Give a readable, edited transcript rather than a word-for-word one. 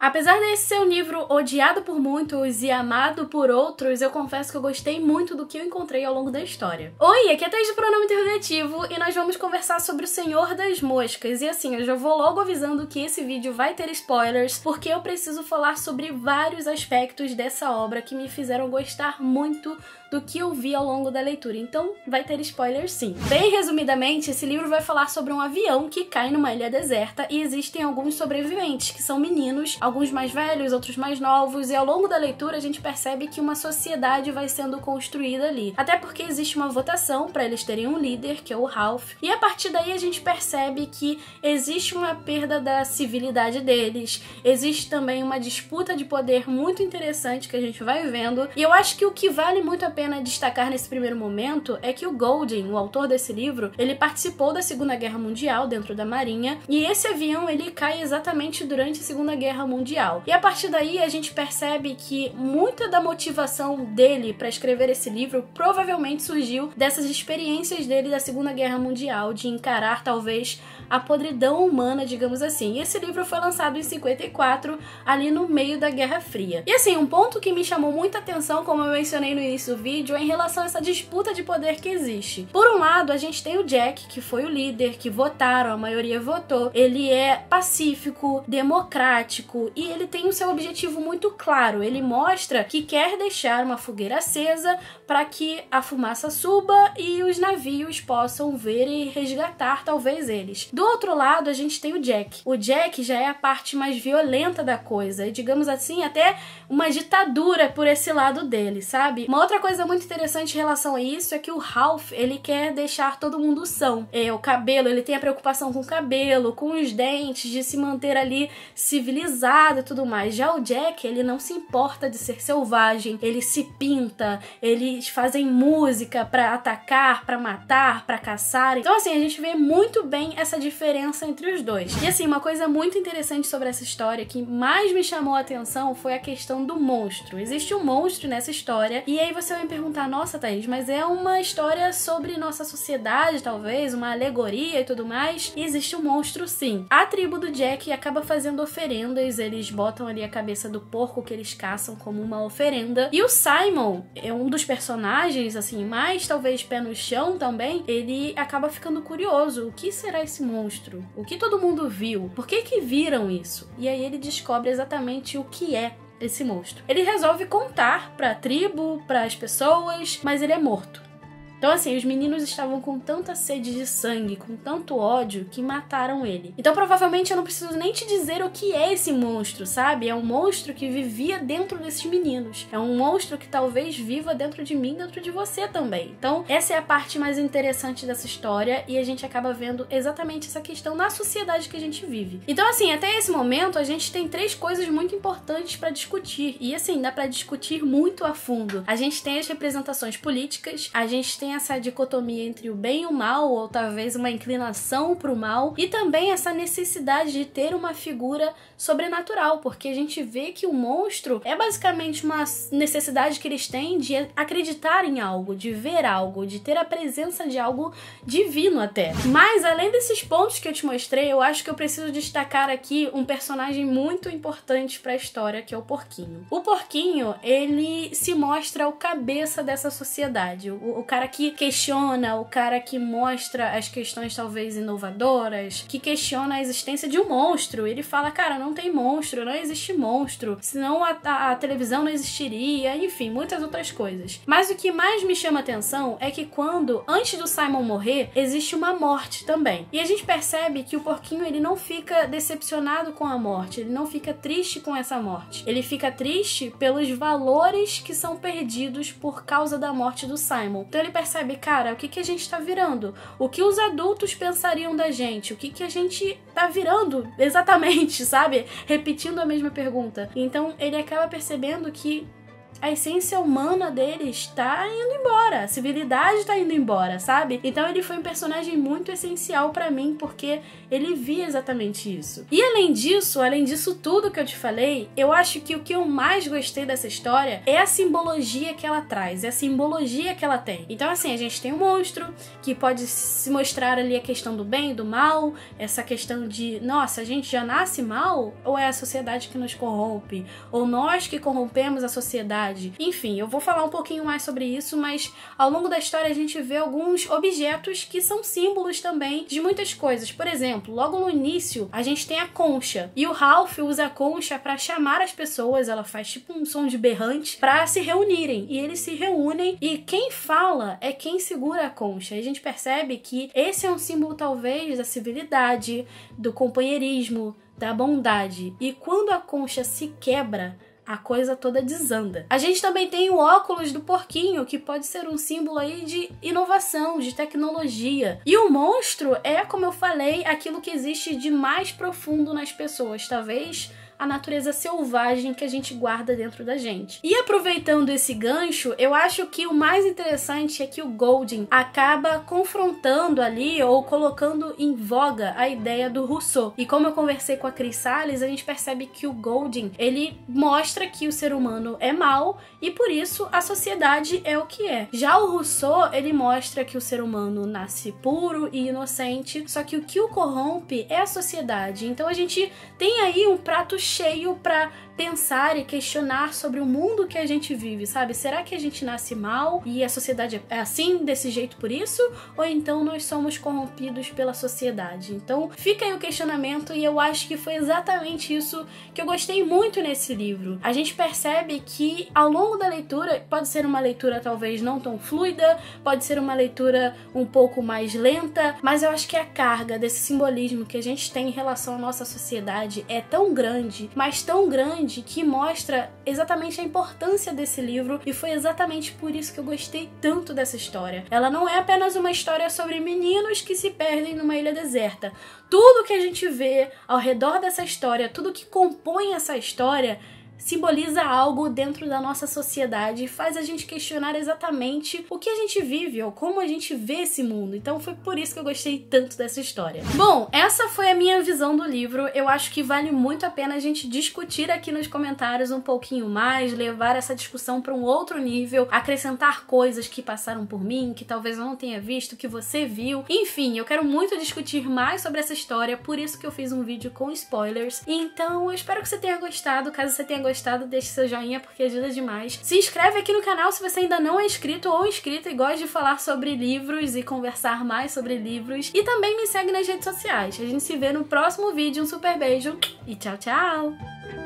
Apesar desse ser um livro odiado por muitos e amado por outros, eu confesso que eu gostei muito do que eu encontrei ao longo da história. Oi, aqui é Thaís do Pronome Interrogativo e nós vamos conversar sobre o Senhor das Moscas. E assim, eu já vou logo avisando que esse vídeo vai ter spoilers, porque eu preciso falar sobre vários aspectos dessa obra que me fizeram gostar muito do que eu vi ao longo da leitura, então vai ter spoilers sim. Bem resumidamente, esse livro vai falar sobre um avião que cai numa ilha deserta e existem alguns sobreviventes, que são meninos, alguns mais velhos, outros mais novos, e ao longo da leitura a gente percebe que uma sociedade vai sendo construída ali. Até porque existe uma votação para eles terem um líder, que é o Ralph, e a partir daí a gente percebe que existe uma perda da civilidade deles, existe também uma disputa de poder muito interessante que a gente vai vendo, e eu acho que o que vale muito a pena destacar nesse primeiro momento é que o Golding, o autor desse livro, ele participou da Segunda Guerra Mundial dentro da Marinha, e esse avião ele cai exatamente durante a Segunda Guerra Mundial. E a partir daí a gente percebe que muita da motivação dele para escrever esse livro provavelmente surgiu dessas experiências dele da Segunda Guerra Mundial, de encarar talvez a podridão humana, digamos assim. E esse livro foi lançado em 54, ali no meio da Guerra Fria. E assim, um ponto que me chamou muita atenção, como eu mencionei no início do vídeo, é em relação a essa disputa de poder que existe. Por um lado, a gente tem o Jack, que foi o líder, que votaram, a maioria votou. Ele é pacífico, democrático e ele tem o seu objetivo muito claro. Ele mostra que quer deixar uma fogueira acesa para que a fumaça suba e os navios possam ver e resgatar talvez eles. Do outro lado, a gente tem o Jack. O Jack já é a parte mais violenta da coisa e, digamos assim, até uma ditadura por esse lado dele, sabe? Uma outra coisa muito interessante em relação a isso é que o Ralph, ele quer deixar todo mundo são. O cabelo, ele tem a preocupação com o cabelo, com os dentes, de se manter ali civilizado e tudo mais. Já o Jack, ele não se importa de ser selvagem, ele se pinta, eles fazem música pra atacar, pra matar, pra caçar. Então assim, a gente vê muito bem essa diferença entre os dois. E assim, uma coisa muito interessante sobre essa história que mais me chamou a atenção foi a questão do monstro. Existe um monstro nessa história e aí você vai me perguntar, nossa Thaís, mas é uma história sobre nossa sociedade, talvez, uma alegoria e tudo mais. E existe um monstro sim. A tribo do Jack acaba fazendo oferendas, eles botam ali a cabeça do porco que eles caçam como uma oferenda. E o Simon é um dos personagens, assim, mais talvez pé no chão também, ele acaba ficando curioso. O que será esse monstro? O que todo mundo viu? Por que que viram isso? E aí ele descobre exatamente o que é esse monstro. Ele resolve contar pra tribo, pras pessoas, mas ele é morto. Então assim, os meninos estavam com tanta sede de sangue, com tanto ódio, que mataram ele. Então provavelmente eu não preciso nem te dizer o que é esse monstro, sabe? É um monstro que vivia dentro desses meninos. É um monstro que talvez viva dentro de mim, dentro de você também. Então essa é a parte mais interessante dessa história e a gente acaba vendo exatamente essa questão na sociedade que a gente vive. Então assim, até esse momento a gente tem três coisas muito importantes para discutir. E assim, dá para discutir muito a fundo. A gente tem as representações políticas, a gente tem essa dicotomia entre o bem e o mal, ou talvez uma inclinação para o mal, e também essa necessidade de ter uma figura sobrenatural, porque a gente vê que o monstro é basicamente uma necessidade que eles têm de acreditar em algo, de ver algo, de ter a presença de algo divino até. Mas além desses pontos que eu te mostrei, eu acho que eu preciso destacar aqui um personagem muito importante para a história, que é o Porquinho. O Porquinho, ele se mostra o cabeça dessa sociedade, o cara que questiona, o cara que mostra as questões talvez inovadoras, que questiona a existência de um monstro. Ele fala, cara, não tem monstro, não existe monstro, senão a televisão não existiria, enfim, muitas outras coisas. Mas o que mais me chama atenção é que quando, antes do Simon morrer, existe uma morte também. E a gente percebe que o Porquinho, ele não fica decepcionado com a morte, ele não fica triste com essa morte. Ele fica triste pelos valores que são perdidos por causa da morte do Simon. Então ele percebe, cara, o que que a gente tá virando? O que os adultos pensariam da gente? O que que a gente tá virando exatamente, sabe? Repetindo a mesma pergunta. Então ele acaba percebendo que a essência humana deles tá indo embora, a civilidade tá indo embora, sabe? Então ele foi um personagem muito essencial pra mim, porque ele via exatamente isso. E além disso tudo que eu te falei, eu acho que o que eu mais gostei dessa história é a simbologia que ela traz, é a simbologia que ela tem. Então assim, a gente tem um monstro que pode se mostrar ali a questão do bem e do mal, essa questão de, nossa, a gente já nasce mal? Ou é a sociedade que nos corrompe? Ou nós que corrompemos a sociedade? Enfim, eu vou falar um pouquinho mais sobre isso, mas ao longo da história a gente vê alguns objetos que são símbolos também de muitas coisas. Por exemplo, logo no início a gente tem a concha, e o Ralph usa a concha para chamar as pessoas, ela faz tipo um som de berrante, para se reunirem, e eles se reúnem, e quem fala é quem segura a concha. E a gente percebe que esse é um símbolo talvez da civilidade, do companheirismo, da bondade, e quando a concha se quebra, a coisa toda desanda. A gente também tem o óculos do porquinho, que pode ser um símbolo aí de inovação, de tecnologia. E o monstro é, como eu falei, aquilo que existe de mais profundo nas pessoas. Talvez a natureza selvagem que a gente guarda dentro da gente. E aproveitando esse gancho, eu acho que o mais interessante é que o Golding acaba confrontando ali, ou colocando em voga, a ideia do Rousseau. E como eu conversei com a Cris Salles, a gente percebe que o Golding, ele mostra que o ser humano é mau e por isso a sociedade é o que é. Já o Rousseau, ele mostra que o ser humano nasce puro e inocente, só que o que o corrompe é a sociedade. Então a gente tem aí um prato cheio para pensar e questionar sobre o mundo que a gente vive, sabe? Será que a gente nasce mal e a sociedade é assim, desse jeito por isso? Ou então nós somos corrompidos pela sociedade? Então fica aí o questionamento, e eu acho que foi exatamente isso que eu gostei muito nesse livro. A gente percebe que ao longo da leitura, pode ser uma leitura talvez não tão fluida, pode ser uma leitura um pouco mais lenta, mas eu acho que a carga desse simbolismo que a gente tem em relação à nossa sociedade é tão grande, mas tão grande, que mostra exatamente a importância desse livro, e foi exatamente por isso que eu gostei tanto dessa história. Ela não é apenas uma história sobre meninos que se perdem numa ilha deserta. Tudo que a gente vê ao redor dessa história, tudo que compõe essa história, simboliza algo dentro da nossa sociedade e faz a gente questionar exatamente o que a gente vive ou como a gente vê esse mundo. Então foi por isso que eu gostei tanto dessa história. Bom, essa foi a minha visão do livro. Eu acho que vale muito a pena a gente discutir aqui nos comentários um pouquinho mais, levar essa discussão para um outro nível, acrescentar coisas que passaram por mim, que talvez eu não tenha visto, que você viu. Enfim, eu quero muito discutir mais sobre essa história, por isso que eu fiz um vídeo com spoilers. Então eu espero que você tenha gostado. Caso você tenha gostado, deixe seu joinha porque ajuda demais. Se inscreve aqui no canal se você ainda não é inscrito ou inscrita e gosta de falar sobre livros e conversar mais sobre livros. E também me segue nas redes sociais. A gente se vê no próximo vídeo. Um super beijo e tchau, tchau!